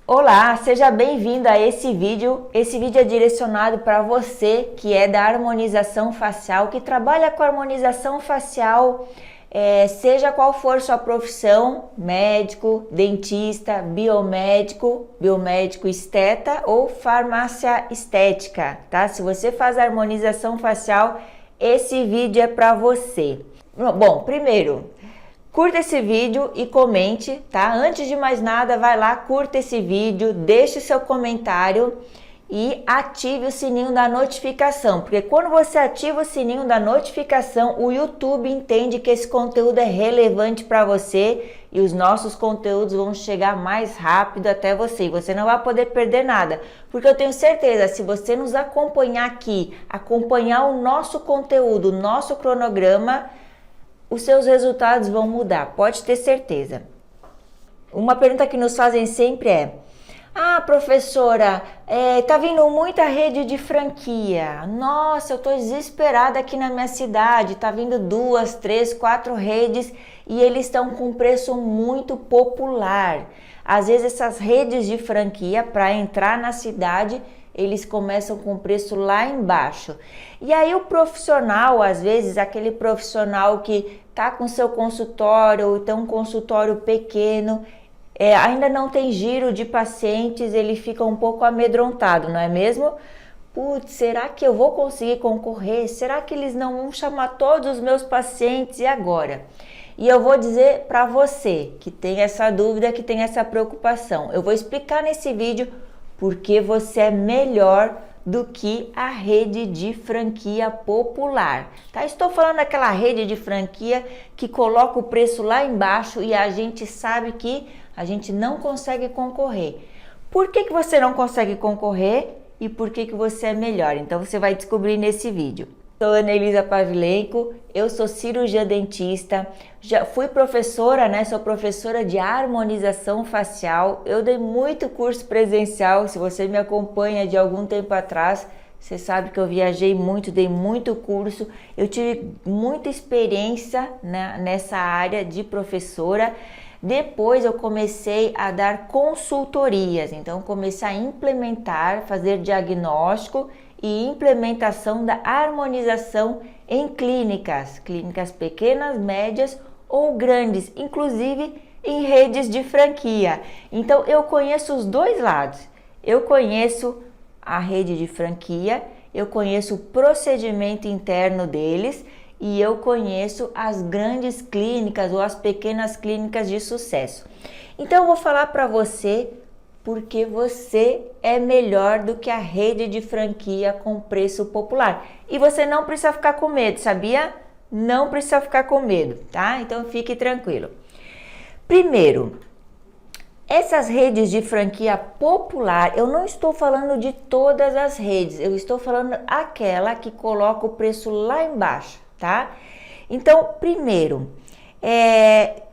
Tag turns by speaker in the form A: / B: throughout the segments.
A: Olá, seja bem-vindo a esse vídeo. Esse vídeo é direcionado para você que é da harmonização facial, que trabalha com harmonização facial, seja qual for sua profissão, médico, dentista, biomédico esteta ou farmácia estética, tá? Se você faz harmonização facial, esse vídeo é para você. Bom, primeiro, curta esse vídeo e comente, tá? Antes de mais nada, vai lá, curta esse vídeo, deixe seu comentário e ative o sininho da notificação, porque quando você ativa o sininho da notificação, o YouTube entende que esse conteúdo é relevante para você e os nossos conteúdos vão chegar mais rápido até você. E você não vai poder perder nada, porque eu tenho certeza, se você nos acompanhar aqui, acompanhar o nosso conteúdo, o nosso cronograma, os seus resultados vão mudar, pode ter certeza. Uma pergunta que nos fazem sempre é: professora, tá vindo muita rede de franquia. Nossa, eu tô desesperada aqui na minha cidade, tá vindo 2, 3, 4 redes e eles estão com preço muito popular. Às vezes essas redes de franquia, para entrar na cidade, eles começam com preço lá embaixo. E aí o profissional, às vezes, aquele profissional que tá com seu consultório ou tem um consultório pequeno, ainda não tem giro de pacientes, ele fica um pouco amedrontado, não é mesmo? Putz, será que eu vou conseguir concorrer? Será que eles não vão chamar todos os meus pacientes e agora? E eu vou dizer para você que tem essa dúvida, que tem essa preocupação. Eu vou explicar nesse vídeo porque você é melhor do que a rede de franquia popular, tá? Estou falando daquela rede de franquia que coloca o preço lá embaixo e a gente sabe que a gente não consegue concorrer. Por que você não consegue concorrer e por que você é melhor? Então você vai descobrir nesse vídeo. Sou Ana Elisa Pavilenko, eu sou cirurgiã dentista, já fui professora, né? Sou professora de harmonização facial. Eu dei muito curso presencial. Se você me acompanha de algum tempo atrás, você sabe que eu viajei muito, dei muito curso. Eu tive muita experiência, né, nessa área de professora. Depois eu comecei a dar consultorias, então comecei a implementar, fazer diagnóstico e implementação da harmonização em clínicas pequenas, médias ou grandes, inclusive em redes de franquia. Então eu conheço os dois lados. Eu conheço a rede de franquia, eu conheço o procedimento interno deles e eu conheço as grandes clínicas ou as pequenas clínicas de sucesso. Então eu vou falar para você porque você é melhor do que a rede de franquia com preço popular. E você não precisa ficar com medo, sabia? Não precisa ficar com medo, tá? Então fique tranquilo. Primeiro, essas redes de franquia popular, eu não estou falando de todas as redes, eu estou falando aquela que coloca o preço lá embaixo, tá? Então, primeiro,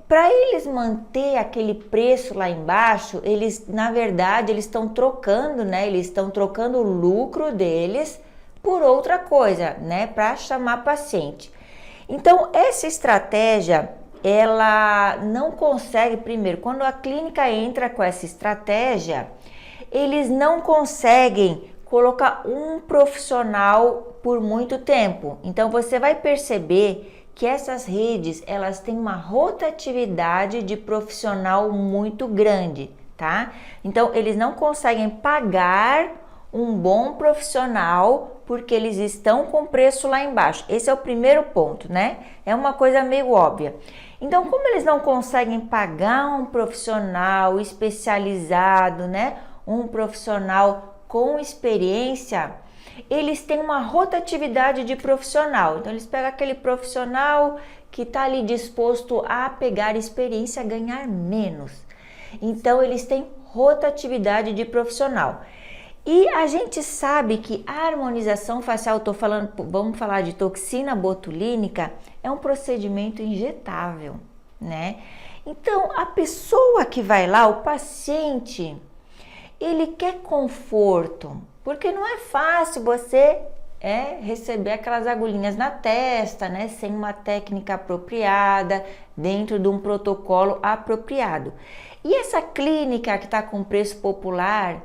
A: para eles manter aquele preço lá embaixo, eles, na verdade, eles estão trocando, né? Eles estão trocando o lucro deles por outra coisa, né? Para chamar paciente. Então, essa estratégia, ela não consegue, primeiro, quando a clínica entra com essa estratégia, eles não conseguem colocar um profissional por muito tempo. Então, você vai perceber que essas redes, elas têm uma rotatividade de profissional muito grande, tá? Então, eles não conseguem pagar um bom profissional porque eles estão com preço lá embaixo. Esse é o primeiro ponto, né? É uma coisa meio óbvia. Então, como eles não conseguem pagar um profissional especializado, né? Um profissional com experiência, eles têm uma rotatividade de profissional. Então, eles pegam aquele profissional que está ali disposto a pegar experiência, a ganhar menos. Então, eles têm rotatividade de profissional. E a gente sabe que a harmonização facial, vamos falar de toxina botulínica, é um procedimento injetável, né? Então, a pessoa que vai lá, o paciente, ele quer conforto, porque não é fácil você receber aquelas agulhinhas na testa, né, sem uma técnica apropriada, dentro de um protocolo apropriado. E essa clínica que está com preço popular,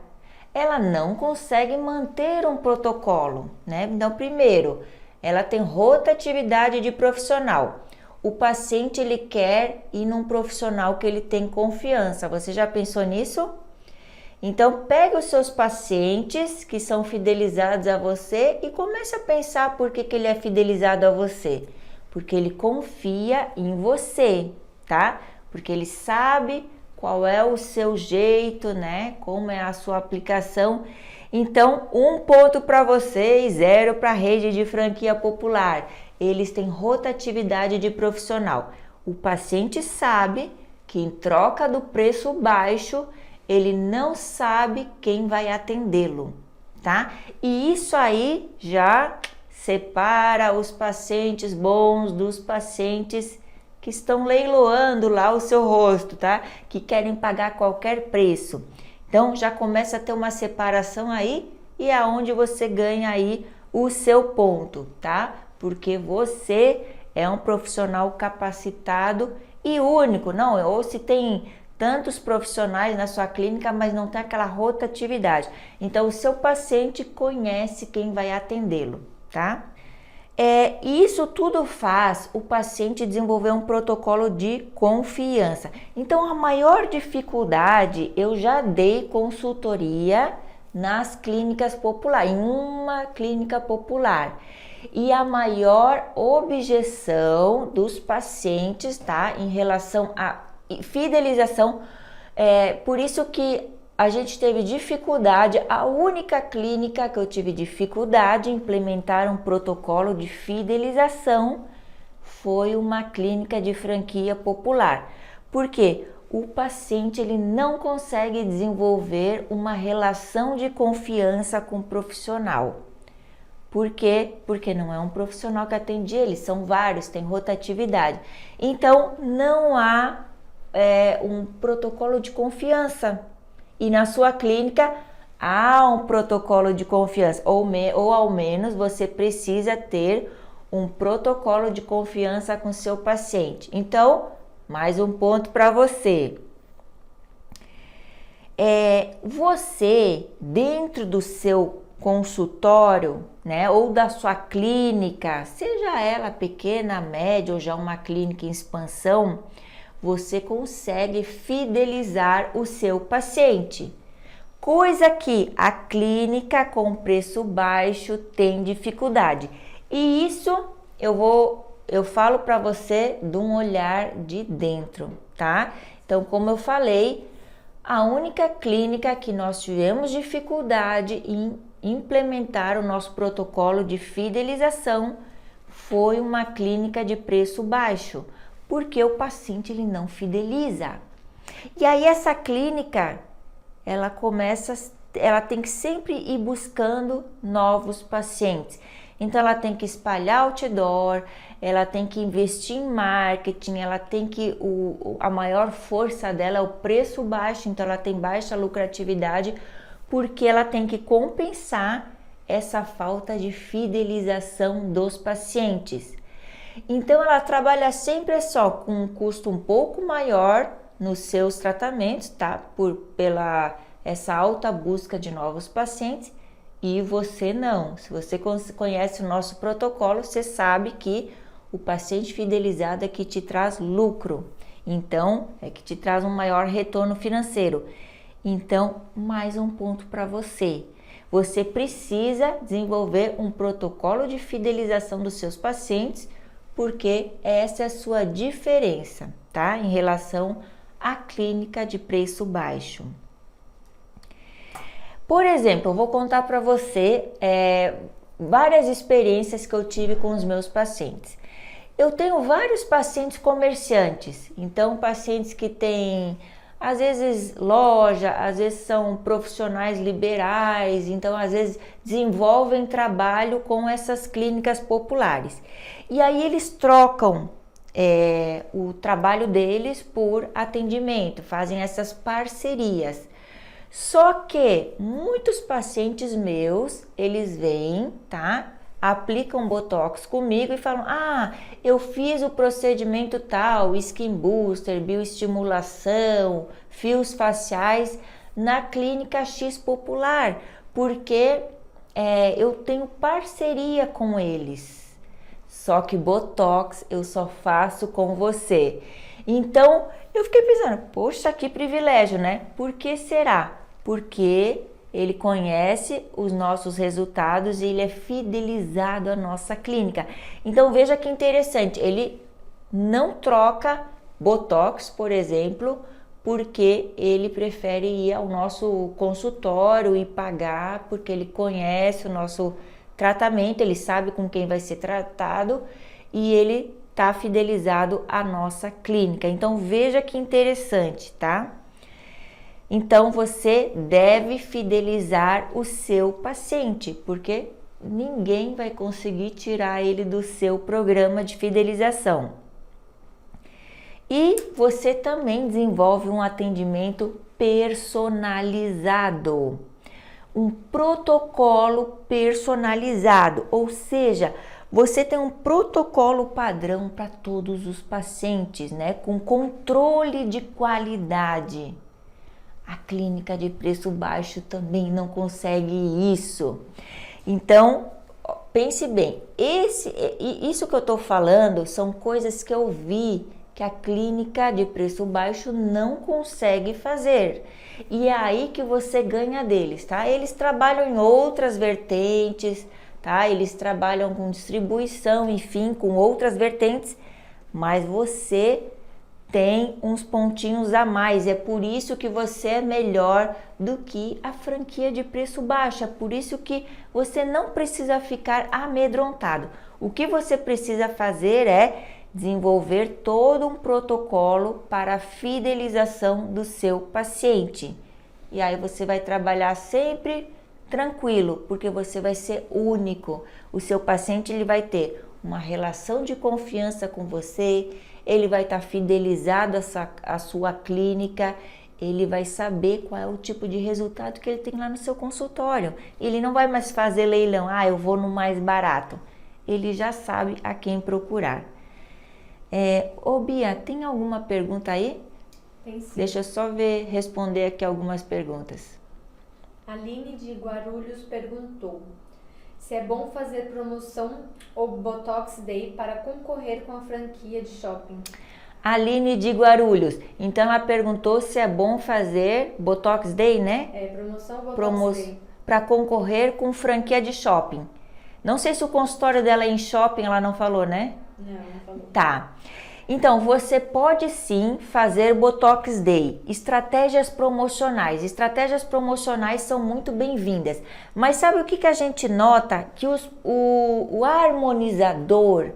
A: ela não consegue manter um protocolo, né? Então, primeiro, ela tem rotatividade de profissional. O paciente, ele quer ir num profissional que ele tem confiança. Você já pensou nisso? Então, pegue os seus pacientes que são fidelizados a você e comece a pensar por que ele é fidelizado a você. Porque ele confia em você, tá? Porque ele sabe qual é o seu jeito, né? Como é a sua aplicação. Então, 1 ponto para você e 0 para a rede de franquia popular. Eles têm rotatividade de profissional. O paciente sabe que em troca do preço baixo, ele não sabe quem vai atendê-lo, tá? E isso aí já separa os pacientes bons dos pacientes que estão leiloando lá o seu rosto, tá? Que querem pagar qualquer preço. Então, já começa a ter uma separação aí e é onde você ganha aí o seu ponto, tá? Porque você é um profissional capacitado e único, não? Ou se tem tantos profissionais na sua clínica, mas não tem aquela rotatividade. Então, o seu paciente conhece quem vai atendê-lo, tá? Isso tudo faz o paciente desenvolver um protocolo de confiança. Então, a maior dificuldade, eu já dei consultoria nas clínicas populares, em uma clínica popular. E a maior objeção dos pacientes, tá, em relação à fidelização, por isso que a gente teve dificuldade, a única clínica que eu tive dificuldade em implementar um protocolo de fidelização foi uma clínica de franquia popular. Por quê? O paciente, ele não consegue desenvolver uma relação de confiança com o profissional. Por quê? Porque não é um profissional que atende ele, são vários, tem rotatividade. Então, não há um protocolo de confiança. E na sua clínica há um protocolo de confiança, ou ao menos você precisa ter um protocolo de confiança com seu paciente. Então, mais um ponto para você. Você, dentro do seu consultório, né, ou da sua clínica, seja ela pequena, média ou já uma clínica em expansão, você consegue fidelizar o seu paciente, coisa que a clínica com preço baixo tem dificuldade. E isso eu falo para você de um olhar de dentro, tá? Então, como eu falei, a única clínica que nós tivemos dificuldade em implementar o nosso protocolo de fidelização foi uma clínica de preço baixo, porque o paciente, ele não fideliza. E aí essa clínica, ela tem que sempre ir buscando novos pacientes. Então ela tem que espalhar outdoor, ela tem que investir em marketing, ela tem que a maior força dela é o preço baixo, então ela tem baixa lucratividade, porque ela tem que compensar essa falta de fidelização dos pacientes. Então, ela trabalha sempre só com um custo um pouco maior nos seus tratamentos, tá? Pela essa alta busca de novos pacientes, e você não. Se você conhece o nosso protocolo, você sabe que o paciente fidelizado é que te traz lucro. Então, é que te traz um maior retorno financeiro. Então, mais um ponto para você. Você precisa desenvolver um protocolo de fidelização dos seus pacientes, porque essa é a sua diferença, tá? Em relação à clínica de preço baixo. Por exemplo, eu vou contar para você várias experiências que eu tive com os meus pacientes. Eu tenho vários pacientes comerciantes, então pacientes que têm, às vezes, loja, às vezes são profissionais liberais, então às vezes desenvolvem trabalho com essas clínicas populares. E aí eles trocam o trabalho deles por atendimento, fazem essas parcerias. Só que muitos pacientes meus, eles vêm, tá? aplicam Botox comigo e falam: ah, eu fiz o procedimento tal, Skin Booster, bioestimulação, fios faciais na clínica X Popular, porque eu tenho parceria com eles. Só que Botox eu só faço com você. Então eu fiquei pensando, poxa, que privilégio, né? Por que será? Porque ele conhece os nossos resultados e ele é fidelizado à nossa clínica. Então veja que interessante, ele não troca Botox, por exemplo, porque ele prefere ir ao nosso consultório e pagar, porque ele conhece o nosso tratamento, ele sabe com quem vai ser tratado e ele está fidelizado à nossa clínica. Então veja que interessante, tá? Então você deve fidelizar o seu paciente, porque ninguém vai conseguir tirar ele do seu programa de fidelização. E você também desenvolve um atendimento personalizado, um protocolo personalizado, ou seja, você tem um protocolo padrão para todos os pacientes, né? Com controle de qualidade. A clínica de preço baixo também não consegue isso. Então, pense bem, isso que eu estou falando são coisas que eu vi que a clínica de preço baixo não consegue fazer. E é aí que você ganha deles, tá? Eles trabalham em outras vertentes, tá? Eles trabalham com distribuição, enfim, com outras vertentes, mas você tem uns pontinhos a mais, é por isso que você é melhor do que a franquia de preço baixo, é por isso que você não precisa ficar amedrontado. O que você precisa fazer é desenvolver todo um protocolo para a fidelização do seu paciente. E aí você vai trabalhar sempre tranquilo, porque você vai ser único. O seu paciente ele vai ter uma relação de confiança com você, ele vai estar fidelizado à sua clínica, ele vai saber qual é o tipo de resultado que ele tem lá no seu consultório. Ele não vai mais fazer leilão, eu vou no mais barato. Ele já sabe a quem procurar. Bia, tem alguma pergunta aí?
B: Tem sim.
A: Deixa eu só responder aqui algumas perguntas.
B: Aline de Guarulhos perguntou se é bom fazer promoção ou Botox Day para concorrer com a franquia de shopping.
A: Aline de Guarulhos, então ela perguntou se é bom fazer Botox Day, né?
B: Promoção Botox Day.
A: Para concorrer com franquia de shopping. Não sei se o consultório dela é em shopping, ela não falou, né?
B: Não falou.
A: Tá. Então, você pode sim fazer Botox Day, estratégias promocionais. Estratégias promocionais são muito bem-vindas. Mas sabe o que a gente nota? Que o harmonizador,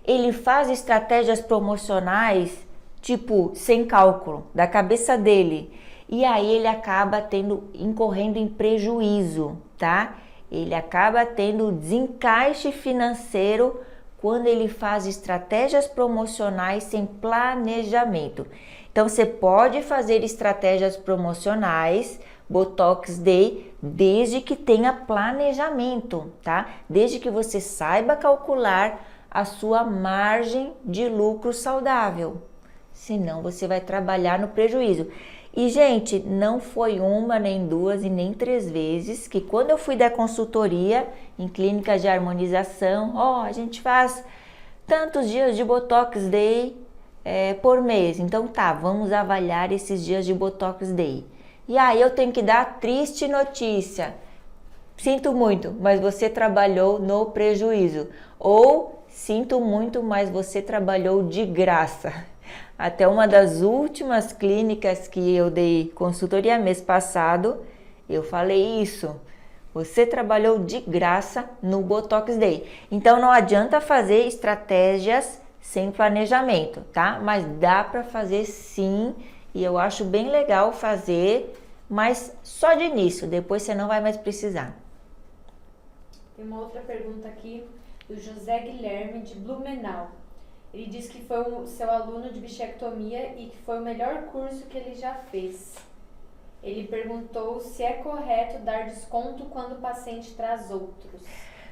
A: ele faz estratégias promocionais, tipo, sem cálculo, da cabeça dele. E aí ele acaba incorrendo em prejuízo, tá? Ele acaba tendo desencaixe financeiro quando ele faz estratégias promocionais sem planejamento. Então, você pode fazer estratégias promocionais, Botox Day, desde que tenha planejamento, tá? Desde que você saiba calcular a sua margem de lucro saudável. Senão, você vai trabalhar no prejuízo. E, gente, não foi uma, nem duas e nem três vezes que quando eu fui dar consultoria em clínicas de harmonização, a gente faz tantos dias de Botox Day por mês. Então tá, vamos avaliar esses dias de Botox Day. E aí eu tenho que dar a triste notícia. Sinto muito, mas você trabalhou no prejuízo. Ou sinto muito, mas você trabalhou de graça. Até uma das últimas clínicas que eu dei consultoria mês passado, eu falei isso. Você trabalhou de graça no Botox Day. Então não adianta fazer estratégias sem planejamento, tá? Mas dá para fazer sim, e eu acho bem legal fazer, mas só de início, depois você não vai mais precisar.
B: Tem uma outra pergunta aqui do José Guilherme de Blumenau. Ele disse que foi o seu aluno de bichectomia e que foi o melhor curso que ele já fez. Ele perguntou se é correto dar desconto quando o paciente traz outros.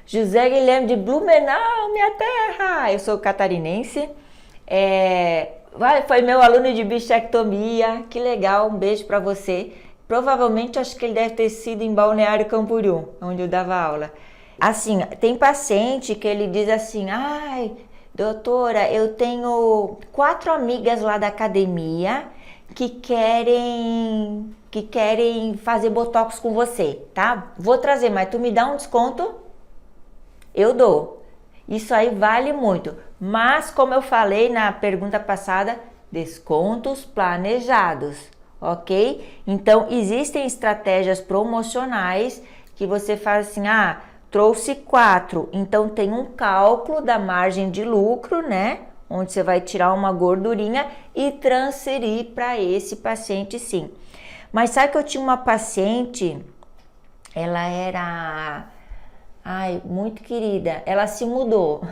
A: José Guilherme de Blumenau, minha terra. Eu sou catarinense. Foi meu aluno de bichectomia. Que legal, um beijo para você. Provavelmente acho que ele deve ter sido em Balneário Camboriú, onde eu dava aula. Assim, tem paciente que ele diz assim: ai, doutora, eu tenho 4 amigas lá da academia que querem fazer botox com você, tá? Vou trazer, mas tu me dá um desconto? Eu dou. Isso aí vale muito. Mas, como eu falei na pergunta passada, descontos planejados, ok? Então, existem estratégias promocionais que você faz assim, trouxe 4, então tem um cálculo da margem de lucro, né? Onde você vai tirar uma gordurinha e transferir para esse paciente, sim. Mas sabe que eu tinha uma paciente, ela era, muito querida, ela se mudou,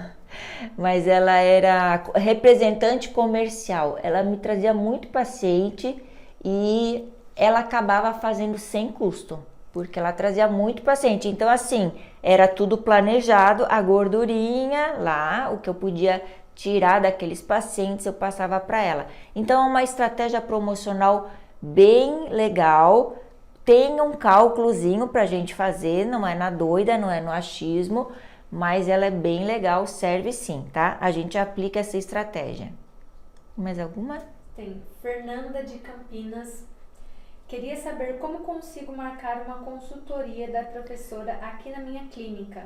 A: mas ela era representante comercial, ela me trazia muito paciente e ela acabava fazendo sem custo, porque ela trazia muito paciente. Então, assim, era tudo planejado, a gordurinha lá, o que eu podia tirar daqueles pacientes, eu passava para ela. Então, é uma estratégia promocional bem legal. Tem um cálculozinho para a gente fazer, não é na doida, não é no achismo, mas ela é bem legal, serve sim, tá? A gente aplica essa estratégia. Mais alguma?
B: Tem. Fernanda de Campinas. Queria saber como consigo marcar uma consultoria da professora aqui na minha clínica.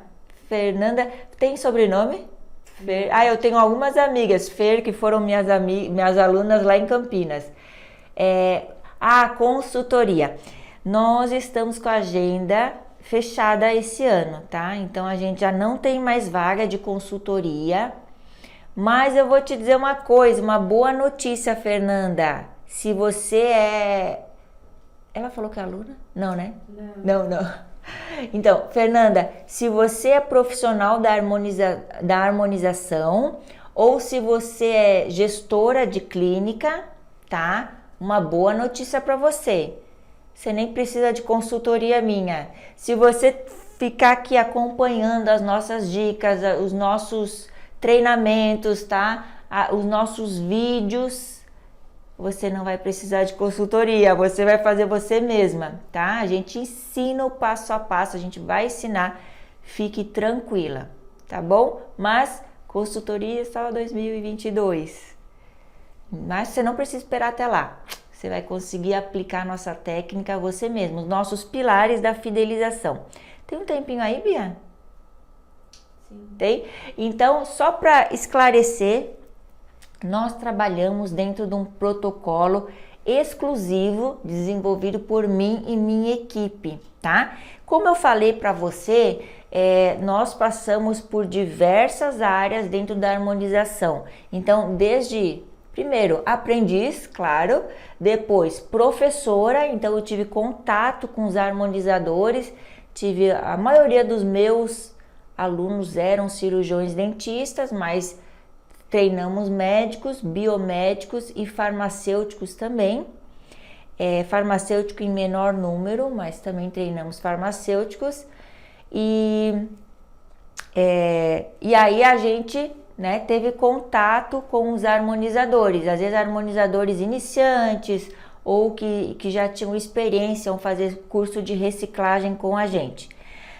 A: Fernanda, tem sobrenome? Fer. Eu tenho algumas amigas, Fer, que foram minhas alunas lá em Campinas. Consultoria. Nós estamos com a agenda fechada esse ano, tá? Então a gente já não tem mais vaga de consultoria. Mas eu vou te dizer uma coisa, uma boa notícia, Fernanda. Se você Ela falou que é aluna? Não, né? Não. Então, Fernanda, se você é profissional da harmonização ou se você é gestora de clínica, tá? Uma boa notícia para você. Você nem precisa de consultoria minha. Se você ficar aqui acompanhando as nossas dicas, os nossos treinamentos, tá? Os nossos vídeos, você não vai precisar de consultoria, você vai fazer você mesma, tá? A gente ensina o passo a passo, a gente vai ensinar, fique tranquila, tá bom? Mas consultoria só 2022. Mas você não precisa esperar até lá. Você vai conseguir aplicar a nossa técnica você mesmo, os nossos pilares da fidelização. Tem um tempinho aí, Bia?
B: Sim.
A: Tem? Então, só para esclarecer, nós trabalhamos dentro de um protocolo exclusivo desenvolvido por mim e minha equipe, tá? Como eu falei para você, nós passamos por diversas áreas dentro da harmonização. Então, desde, primeiro, aprendiz, claro, depois professora, então eu tive contato com os harmonizadores, a maioria dos meus alunos eram cirurgiões dentistas, mas treinamos médicos, biomédicos e farmacêuticos também. Farmacêutico em menor número, mas também treinamos farmacêuticos. E aí a gente, né, teve contato com os harmonizadores, às vezes harmonizadores iniciantes ou que já tinham experiência em fazer curso de reciclagem com a gente.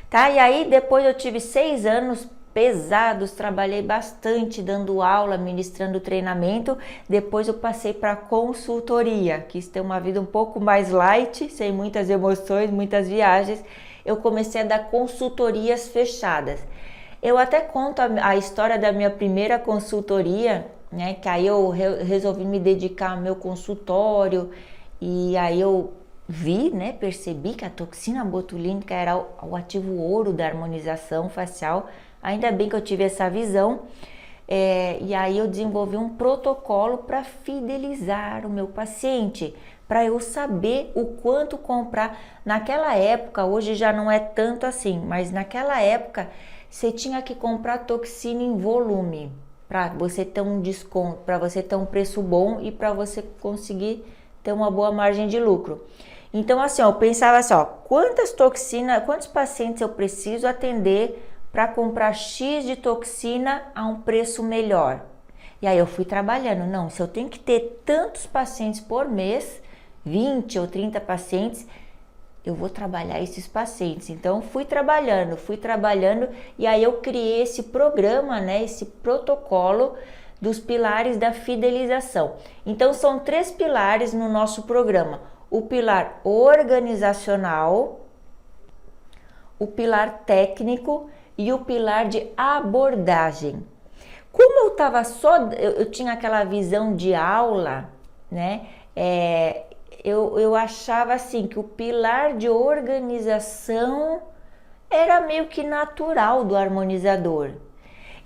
A: Tá? E aí depois eu tive 6 anos pesados, trabalhei bastante dando aula, ministrando treinamento. Depois eu passei para consultoria, quis ter uma vida um pouco mais light, sem muitas emoções, muitas viagens. Eu comecei a dar consultorias fechadas. Eu até conto a história da minha primeira consultoria, né? Que aí eu resolvi me dedicar ao meu consultório e aí eu vi, né? Percebi que a toxina botulínica era o ativo ouro da harmonização facial. Ainda bem que eu tive essa visão, e aí eu desenvolvi um protocolo para fidelizar o meu paciente, para eu saber o quanto comprar. Naquela época, hoje já não é tanto assim, mas naquela época você tinha que comprar toxina em volume, para você ter um desconto, para você ter um preço bom e para você conseguir ter uma boa margem de lucro. Então assim, eu pensava assim, quantas toxinas, quantos pacientes eu preciso atender para comprar X de toxina a um preço melhor. E aí eu fui trabalhando, não, se eu tenho que ter tantos pacientes por mês, 20 ou 30 pacientes, eu vou trabalhar esses pacientes. Então fui trabalhando e aí eu criei esse programa, né, esse protocolo dos pilares da fidelização. Então são 3 pilares no nosso programa: o pilar organizacional, o pilar técnico e o pilar de abordagem. Como eu tinha aquela visão de aula, né? Eu achava assim que o pilar de organização era meio que natural do harmonizador.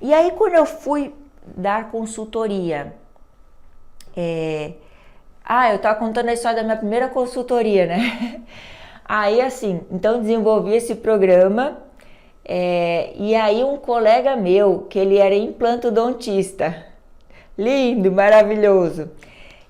A: E aí quando eu fui dar consultoria, eu tava contando a história da minha primeira consultoria, né? Aí assim, então desenvolvi esse programa, e aí um colega meu, que ele era implantodontista, lindo, maravilhoso,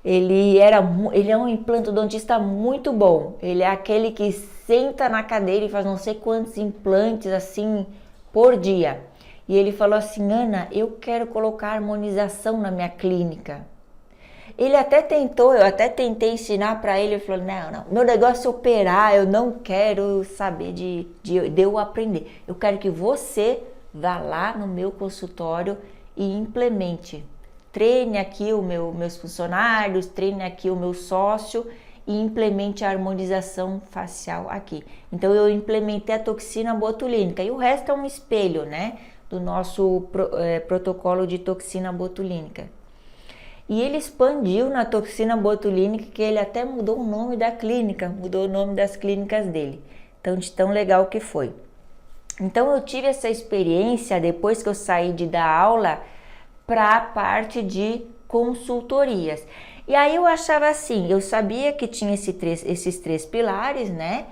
A: ele é um implantodontista muito bom, ele é aquele que senta na cadeira e faz não sei quantos implantes assim por dia. E ele falou assim: Ana, eu quero colocar harmonização na minha clínica. Ele até tentou, eu até tentei ensinar para ele, ele falou: não, meu negócio é operar, eu não quero saber de eu aprender. Eu quero que você vá lá no meu consultório e implemente. Treine aqui meus funcionários, treine aqui o meu sócio e implemente a harmonização facial aqui. Então eu implementei a toxina botulínica e o resto é um espelho, né, do nosso protocolo de toxina botulínica. E ele expandiu na toxina botulínica, que ele até mudou o nome da clínica, mudou o nome das clínicas dele. Então, de tão legal que foi. Então, eu tive essa experiência depois que eu saí de dar aula para a parte de consultorias. E aí eu achava assim, eu sabia que tinha esses 3 pilares, né?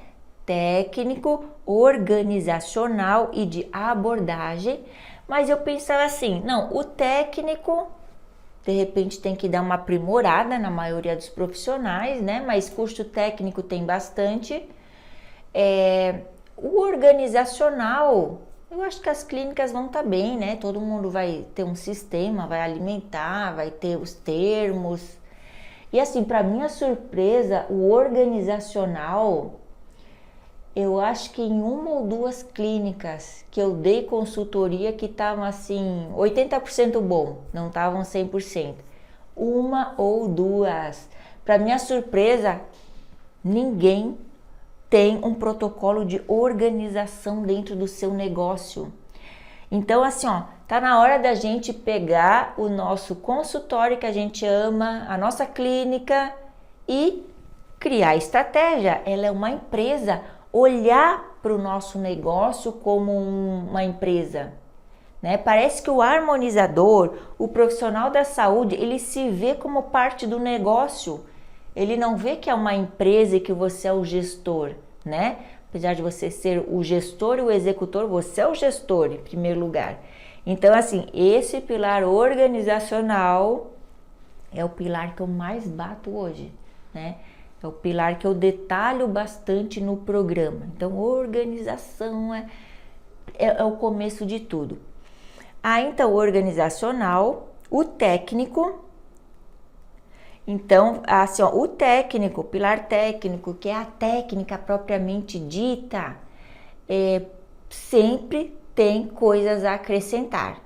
A: Técnico, organizacional e de abordagem. Mas eu pensava assim, não, o técnico de repente tem que dar uma aprimorada na maioria dos profissionais, né? Mas curso técnico tem bastante. O organizacional, eu acho que as clínicas vão estar bem, né? Todo mundo vai ter um sistema, vai alimentar, vai ter os termos. E assim, para minha surpresa, o organizacional, eu acho que em 1 ou 2 clínicas que eu dei consultoria que estavam assim, 80% bom, não estavam 100%. 1 ou 2. Para minha surpresa, ninguém tem um protocolo de organização dentro do seu negócio. Então assim, tá na hora da gente pegar o nosso consultório que a gente ama, a nossa clínica e criar estratégia. Ela é uma empresa. Olhar para o nosso negócio como uma empresa, né? Parece que o harmonizador, o profissional da saúde, ele se vê como parte do negócio. Ele não vê que é uma empresa e que você é o gestor, né? Apesar de você ser o gestor e o executor, você é o gestor em primeiro lugar. Então, assim, esse pilar organizacional é o pilar que eu mais bato hoje, né? É o pilar que eu detalho bastante no programa. Então, organização é o começo de tudo. Então, o organizacional, o técnico. Então, assim, o técnico, o pilar técnico, que é a técnica propriamente dita, sempre tem coisas a acrescentar,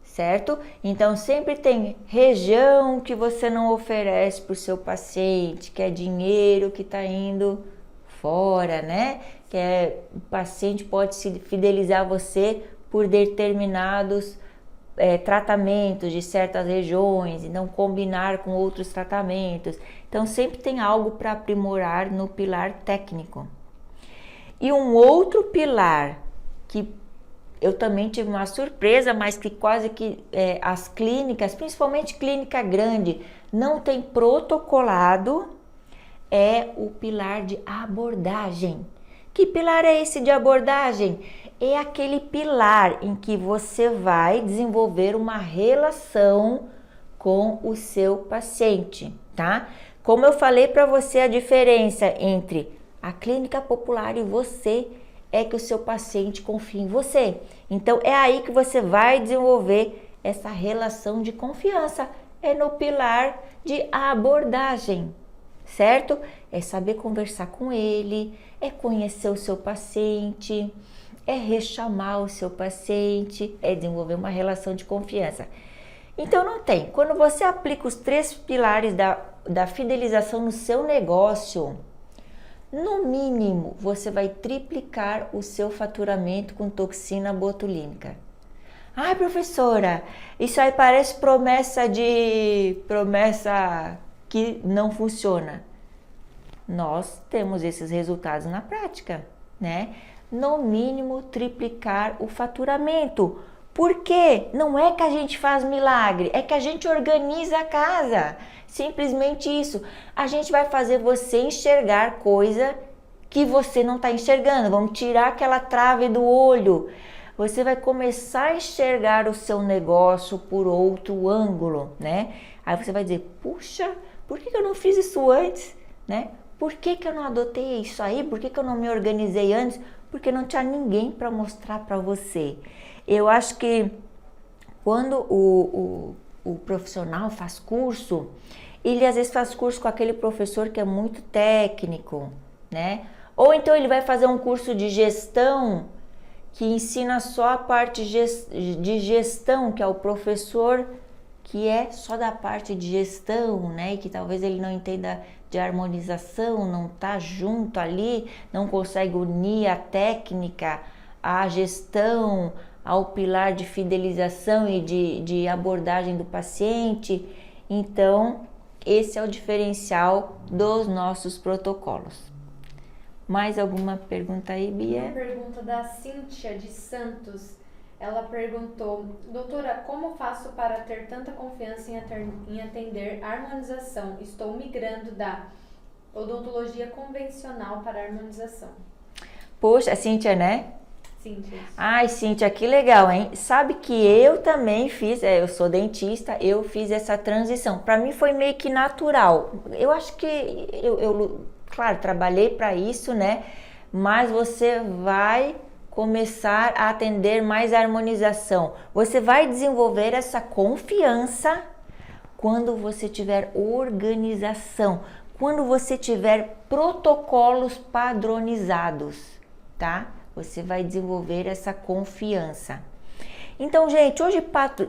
A: certo? Então, sempre tem região que você não oferece para o seu paciente, que é dinheiro que está indo fora, né? O paciente pode se fidelizar a você por determinados tratamentos de certas regiões e não combinar com outros tratamentos. Então, sempre tem algo para aprimorar no pilar técnico. E um outro pilar que eu também tive uma surpresa, mas que quase que as clínicas, principalmente clínica grande, não tem protocolado, é o pilar de abordagem. Que pilar é esse de abordagem? É aquele pilar em que você vai desenvolver uma relação com o seu paciente, tá? Como eu falei para você, a diferença entre a clínica popular e você é que o seu paciente confie em você. Então é aí que você vai desenvolver essa relação de confiança. É no pilar de abordagem, certo? É saber conversar com ele, é conhecer o seu paciente, é rechamar o seu paciente, é desenvolver uma relação de confiança. Então não tem. Quando você aplica os 3 pilares da fidelização no seu negócio, no mínimo você vai triplicar o seu faturamento com toxina botulínica. Ai, professora, isso aí parece promessa que não funciona. Nós temos esses resultados na prática, né? No mínimo triplicar o faturamento. Por quê? Não é que a gente faz milagre, é que a gente organiza a casa. Simplesmente isso. A gente vai fazer você enxergar coisa que você não está enxergando. Vamos tirar aquela trave do olho. Você vai começar a enxergar o seu negócio por outro ângulo, né? Aí você vai dizer, puxa, por que eu não fiz isso antes, né? Por que eu não adotei isso aí? Por que eu não me organizei antes? Porque não tinha ninguém para mostrar para você. Eu acho que quando o profissional faz curso, ele às vezes faz curso com aquele professor que é muito técnico, né? Ou então ele vai fazer um curso de gestão que ensina só a parte de gestão, que é o professor que é só da parte de gestão, né? E que talvez ele não entenda de harmonização, não tá junto ali, não consegue unir a técnica, a gestão, ao pilar de fidelização e de abordagem do paciente. Então, esse é o diferencial dos nossos protocolos. Mais alguma pergunta aí, Bia?
B: Uma pergunta da Cíntia de Santos. Ela perguntou, doutora, como faço para ter tanta confiança em atender harmonização? Estou migrando da odontologia convencional para harmonização.
A: Poxa, Cíntia, né?
B: Cíntia.
A: Ai, Cíntia, que legal, hein? Sabe que eu também fiz, eu sou dentista, eu fiz essa transição. Para mim foi meio que natural. Eu acho que eu claro, trabalhei para isso, né? Mas você vai começar a atender mais a harmonização. Você vai desenvolver essa confiança quando você tiver organização, quando você tiver protocolos padronizados, tá? Você vai desenvolver essa confiança. Então, gente, hoje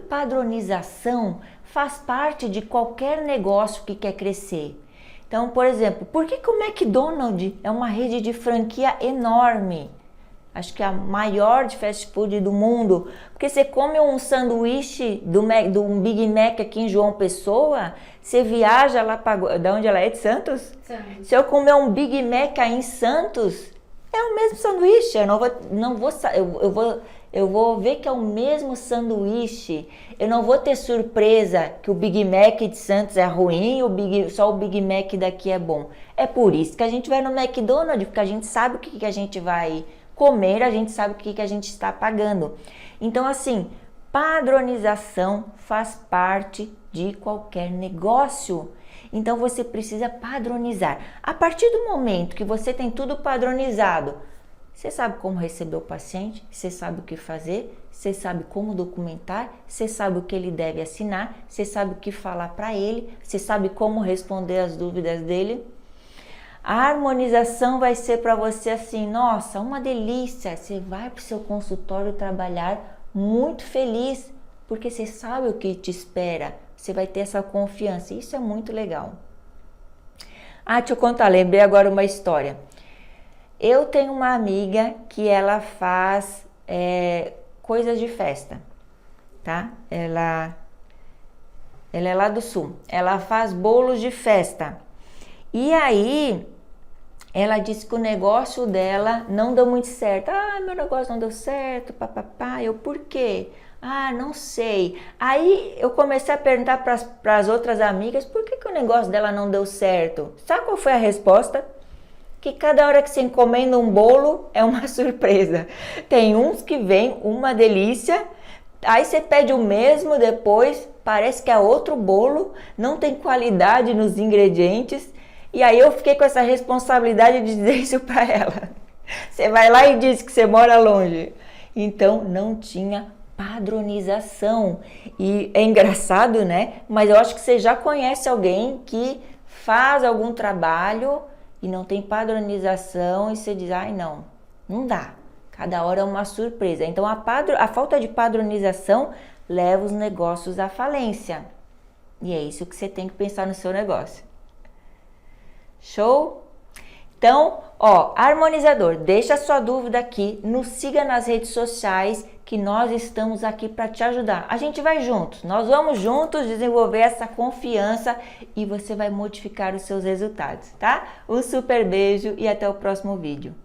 A: padronização faz parte de qualquer negócio que quer crescer. Então, por exemplo, por que o McDonald's é uma rede de franquia enorme? Acho que é a maior de fast food do mundo. Porque você come um sanduíche do Big Mac aqui em João Pessoa, você viaja lá para... De onde ela é? De Santos?
B: Santos.
A: Se eu comer um Big Mac aí em Santos, é o mesmo sanduíche. Eu vou ver que é o mesmo sanduíche. Eu não vou ter surpresa que o Big Mac de Santos é ruim, só o Big Mac daqui é bom. É por isso que a gente vai no McDonald's, porque a gente sabe o que a gente vai comer, a gente sabe o que a gente está pagando. Então, assim, padronização faz parte de qualquer negócio. Então, você precisa padronizar. A partir do momento que você tem tudo padronizado, você sabe como receber o paciente, você sabe o que fazer, você sabe como documentar, você sabe o que ele deve assinar, você sabe o que falar para ele, você sabe como responder as dúvidas dele. A harmonização vai ser para você assim, nossa, uma delícia, você vai para o seu consultório trabalhar muito feliz, porque você sabe o que te espera, você vai ter essa confiança, isso é muito legal. Ah, deixa eu contar, lembrei agora uma história. Eu tenho uma amiga que ela faz coisas de festa, tá? Ela é lá do sul, ela faz bolos de festa. E aí, ela disse que o negócio dela não deu muito certo. Ah, meu negócio não deu certo, papapá. Eu, por quê? Ah, não sei. Aí eu comecei a perguntar para as outras amigas por que o negócio dela não deu certo. Sabe qual foi a resposta? Que cada hora que você encomenda um bolo é uma surpresa. Tem uns que vem uma delícia, aí você pede o mesmo depois, parece que é outro bolo, não tem qualidade nos ingredientes. E aí eu fiquei com essa responsabilidade de dizer isso para ela. Você vai lá e diz que você mora longe. Então, não tinha padronização. E é engraçado, né? Mas eu acho que você já conhece alguém que faz algum trabalho e não tem padronização e você diz, ai não dá. Cada hora é uma surpresa. Então, a falta de padronização leva os negócios à falência. E é isso que você tem que pensar no seu negócio. Show? Então, harmonizador, deixa a sua dúvida aqui, nos siga nas redes sociais que nós estamos aqui para te ajudar. A gente vai juntos, nós vamos juntos desenvolver essa confiança e você vai modificar os seus resultados, tá? Um super beijo e até o próximo vídeo.